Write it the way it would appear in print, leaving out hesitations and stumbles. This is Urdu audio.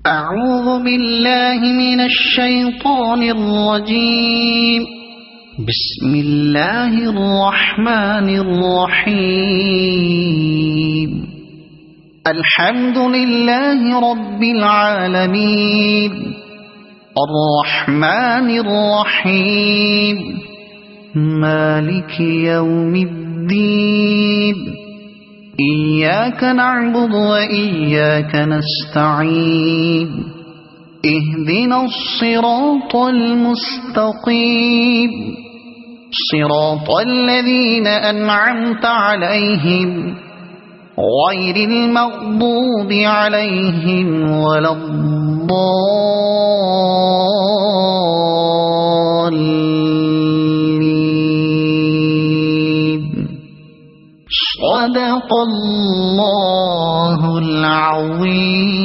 أعوذ بالله من الشيطان الرجيم. بسم الله الرحمن الرحيم. الحمد لله رب العالمين الرحمن الرحيم مالك يوم الدين إياك نعبد وإياك نستعين اهدنا الصراط المستقيم صراط الذين أنعمت عليهم غير المغضوب عليهم ولا الضالين. صدق الله العظيم.